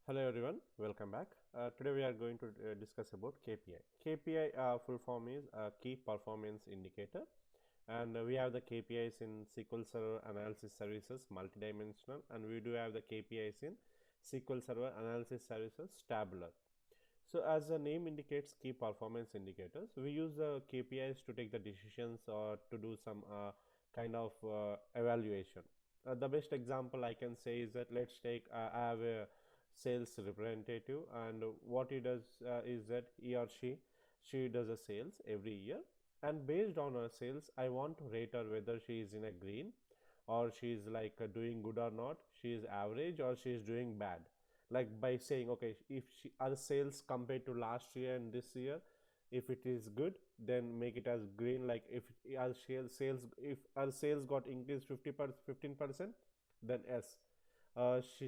Hello everyone, welcome back. Today we are going to discuss about KPI. KPI full form is Key Performance Indicator, and we have the KPIs in SQL Server Analysis Services multidimensional, and we do have the KPIs in SQL Server Analysis Services tabular. So as the name indicates, key performance indicators, we use the KPIs to take the decisions or to do some kind of evaluation. The best example I can say is that let's take I have a sales representative, and what he does is that he or she does a sales every year, and based on her sales I want to rate her whether she is in a green, or she is like doing good or not, she is average or she is doing bad. Like by saying, okay, if our sales compared to last year and this year, if it is good, then make it as green. Like if our sales if our sales got increased 15%, then yes,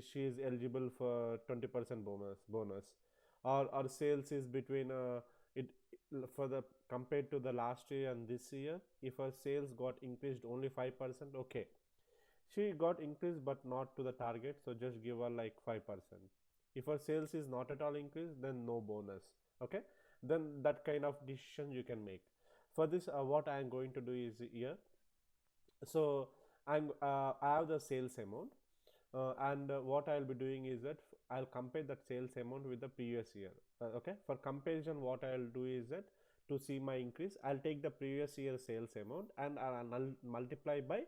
she is eligible for 20% bonus. Or our sales is between it for the compared to the last year and this year, if our sales got increased only 5%, okay, she got increased but not to the target, so just give her like 5%. If her sales is not at all increased, then no bonus. Okay, then that kind of decision you can make. For this, what I am going to do is here. So I have the sales amount, and what I'll be doing is that I'll compare that sales amount with the previous year. Okay, for comparison, what I'll do is that to see my increase, I'll take the previous year sales amount and I'll multiply by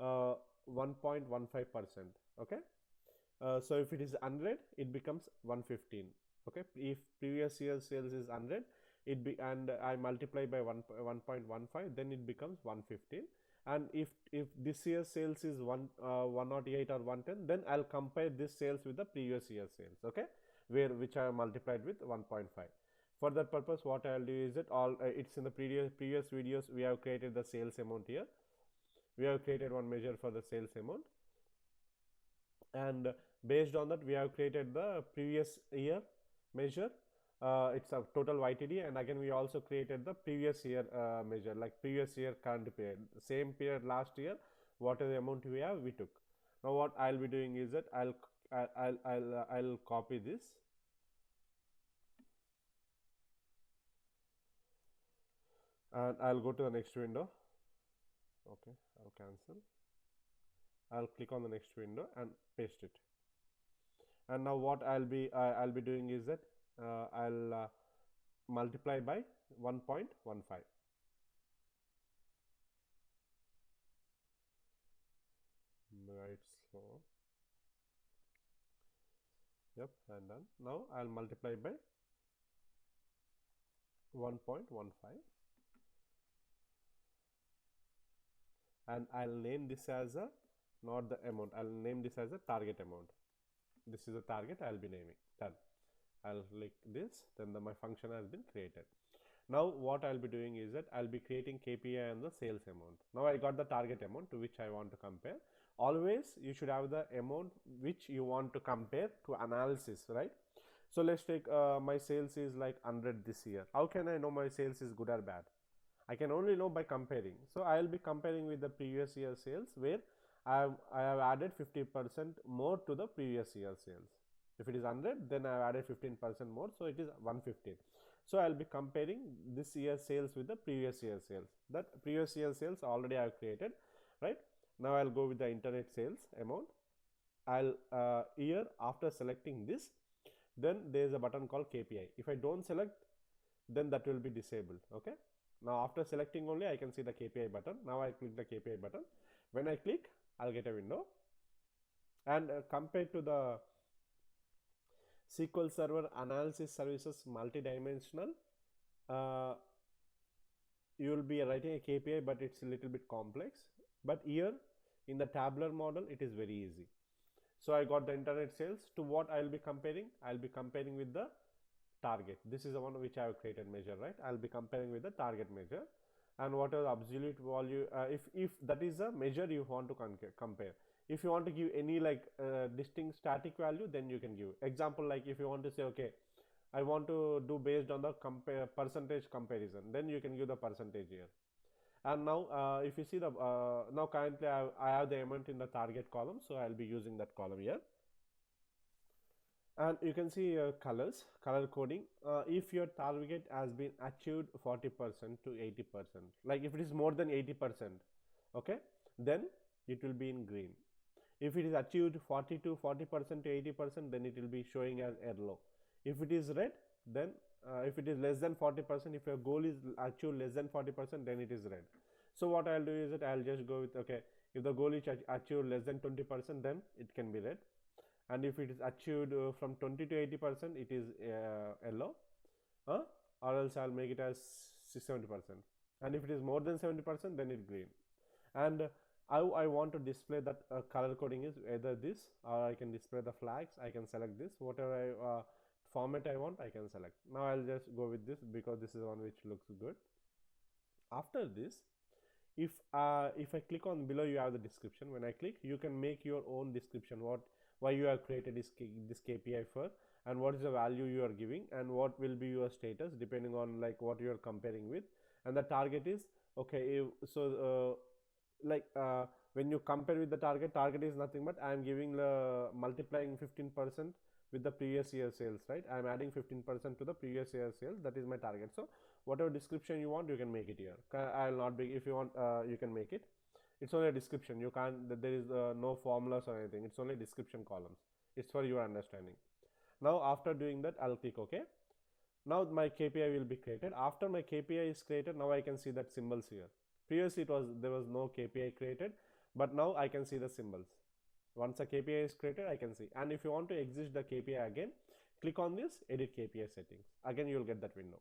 1.15%. Okay, so if it is 100, it becomes 115. Okay, if previous year sales is 100, and I multiply by 1.15, then it becomes 115. And if this year's sales is 108 or 110, then I'll compare this sales with the previous year sales. Okay, which I multiplied with 1.5. For that purpose, what I'll do is that it's in the previous videos we have created the sales amount here. We have created one measure for the sales amount, and based on that we have created the previous year measure. It's a total YTD, and again we also created the previous year measure, like previous year current period, same period last year, what is the amount we have, we took. Now what I'll be doing is that I'll copy this, and I'll go to the next window. Okay, I'll cancel. I'll click on the next window and paste it. And now what I'll be doing is that I'll multiply by 1.15. Right, slow. Yep, and done. Now I'll multiply by 1.15, and I'll name this as a, not the amount, I'll name this as a target amount. This is a target I'll be naming. Done. I'll click this, then my function has been created. Now what I'll be doing is that I'll be creating KPI and the sales amount. Now I got the target amount to which I want to compare. Always you should have the amount which you want to compare to analysis, right? So let's take my sales is like 100 this year. How can I know my sales is good or bad? I can only know by comparing. So I'll be comparing with the previous year sales, where I have added 50% more to the previous year sales. If it is 100, then I have added 15% more, so it is 115. So I'll be comparing this year's sales with the previous year sales. That previous year sales already I have created, right? Now I'll go with the internet sales amount. I'll here, after selecting this, then there is a button called KPI. If I don't select, then that will be disabled. Okay, now after selecting only I can see the KPI button. Now I click the KPI button. When I click, I'll get a window, and compared to the SQL Server Analysis Services multidimensional, uh, you will be writing a KPI, but it's a little bit complex. But here in the tabular model, it is very easy. So I got the internet sales. To what I'll be comparing? I'll be comparing with the target. This is the one which I have created measure, right? I'll be comparing with the target measure. And what is absolute value, if that is a measure you want to compare. If you want to give any like distinct static value, then you can give example, like if you want to say, okay, I want to do based on the percentage comparison, then you can give the percentage here. And now if you see the now currently I have the amount in the target column, so I'll be using that column here. And you can see color coding. If your target has been achieved 40% to 80%, like if it is more than 80%, okay, then it will be in green. If it is achieved 40 to 40% to 80%, then it will be showing as yellow. If it is red, then if it is less than 40%, if your goal is achieved less than 40%, then it is red. So what I'll do is that I'll just go with, okay, if the goal is achieved less than 20%, then it can be red. And if it is achieved from 20 to 80%, it is yellow, or else I'll make it as 70%. And if it is more than 70%, then it's green. And I want to display that color coding is either this, or I can display the flags. I can select this, whatever format I want, I can select. Now I'll just go with this because this is one which looks good. After this, if I click on below, you have the description. When I click, you can make your own description, why you have created this KPI for, and what is the value you are giving, and what will be your status depending on like what you are comparing with. And the target is, okay, so when you compare with the target is nothing but I am giving the multiplying 15% with the previous year sales, right? I am adding 15% to the previous year sales. That is my target. So whatever description you want, you can make it here. I will not be, if you want, you can make it. It's only a description. You can't, there is no formulas or anything. It's only description columns. It's for your understanding. Now after doing that, I'll click OK. Now my KPI will be created. After my KPI is created, now I can see that symbols here. Previously there was no KPI created, but now I can see the symbols. Once a KPI is created, I can see. And if you want to exit the KPI again, click on this edit KPI settings. Again, you will get that window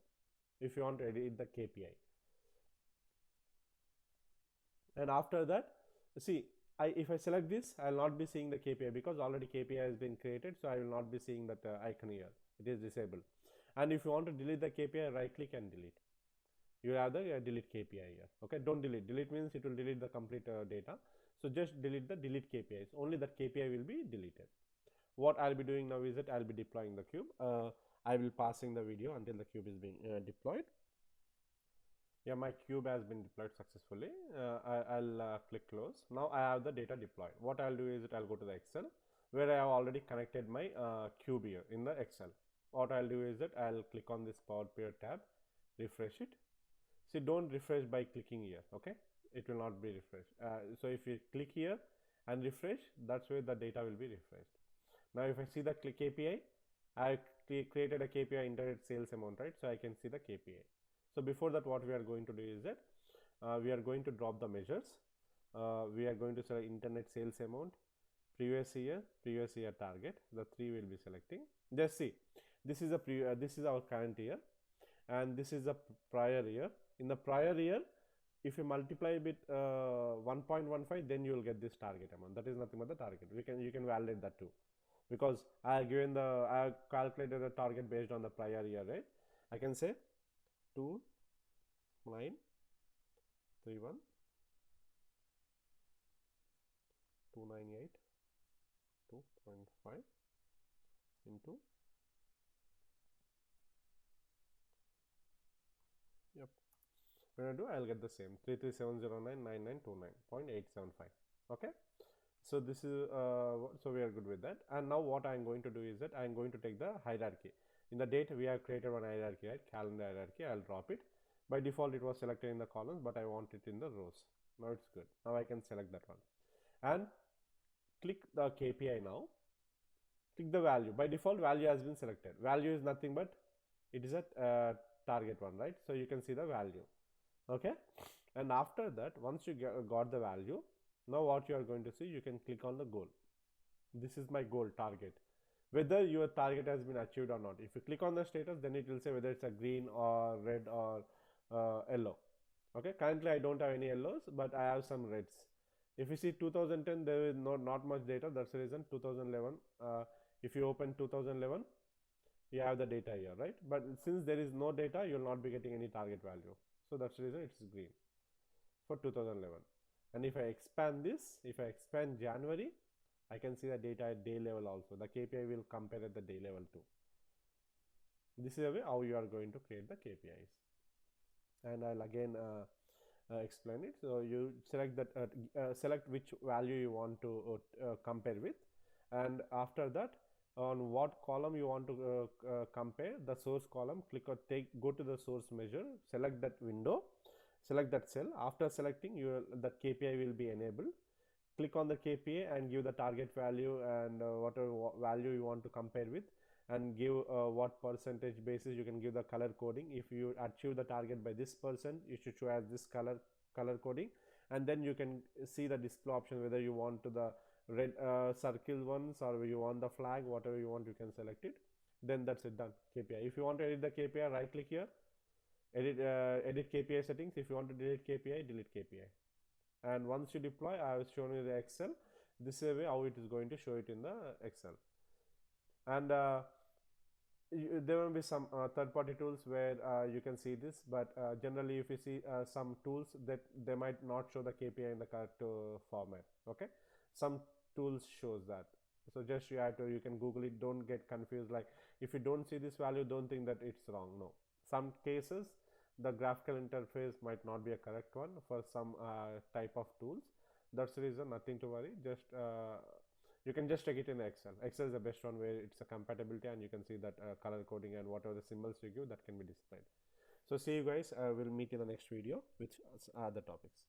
if you want to edit the KPI. And after that, see, if I select this, I will not be seeing the KPI because already KPI has been created, so I will not be seeing that icon here. It is disabled. And if you want to delete the KPI, right click and delete. You have the delete KPI here. Okay, don't delete. Delete means it will delete the complete data. So just delete the delete KPIs. Only that KPI will be deleted. What I'll be doing now is that I'll be deploying the cube. I will passing the video until the cube is being deployed. Yeah, my cube has been deployed successfully. I'll click close. Now I have the data deployed. What I'll do is that I'll go to the Excel where I have already connected my cube here in the Excel. What I'll do is that I'll click on this Power BI tab, refresh it. See, don't refresh by clicking here, okay? It will not be refreshed. So if you click here and refresh, that's where the data will be refreshed. Now if I see the KPI, I created a KPI internet sales amount, right? So I can see the KPI. So before that, what we are going to do is that we are going to drop the measures. We are going to select internet sales amount, previous year target. The three will be selecting. Just see, this is this is our current year, and this is the prior year. In the prior year, if you multiply with 1.15, then you will get this target amount. That is nothing but the target. You can validate that too, because I have calculated the target based on the prior year, right? I can say 2931 298 2.5 into, yep, when I do, I'll get the same 337099929.875. okay, so this is so we are good with that. And now what I'm going to do is that I'm going to take the hierarchy. In the date, we have created one hierarchy, right? Calendar hierarchy. I'll drop it. By default, it was selected in the columns, but I want it in the rows. Now it's good. Now I can select that one and click the KPI. Now click the value. By default, value has been selected. Value is nothing but it is a target one, right? So you can see the value. Okay, and after that, once you got the value, now what you are going to see, you can click on the goal. This is my goal target, whether your target has been achieved or not. If you click on the status, then it will say whether it's a green or red or yellow. Okay, currently I don't have any yellows, but I have some reds. If you see 2010, there is not much data. That's the reason. 2011, if you open 2011, you have the data here, right? But since there is no data, you will not be getting any target value. So that's the reason it's green for 2011. And if I expand this, if I expand January, I can see the data at day level also. The KPI will compare at the day level too. This is the way how you are going to create the KPIs. And I'll again explain it. So you select that, select which value you want to compare with, and after that, on what column you want to compare the source column. Click or go to the source measure, select that window, select that cell. After selecting, that KPI will be enabled. Click on the KPI and give the target value and whatever value you want to compare with, and give what percentage basis. You can give the color coding. If you achieve the target by this percent, you should show as this color coding, and then you can see the display option whether you want to the red circle ones or you want the flag. Whatever you want, you can select it. Then that's it, done. KPI. If you want to edit the KPI, right click here, edit KPI settings. If you want to delete KPI, delete KPI. And once you deploy, I have shown you the Excel. This is the way how it is going to show it in the Excel. And there will be some third-party tools where you can see this, but generally if you see some tools that they might not show the KPI in the correct format. Okay, some tools shows that, so just you can Google it. Don't get confused, like if you don't see this value, don't think that it's wrong. No, some cases the graphical interface might not be a correct one for some type of tools. That's the reason, nothing to worry. Just you can just check it in Excel. Excel is the best one where it's a compatibility and you can see that color coding and whatever the symbols you give, that can be displayed. So see you guys. We'll meet in the next video with other topics.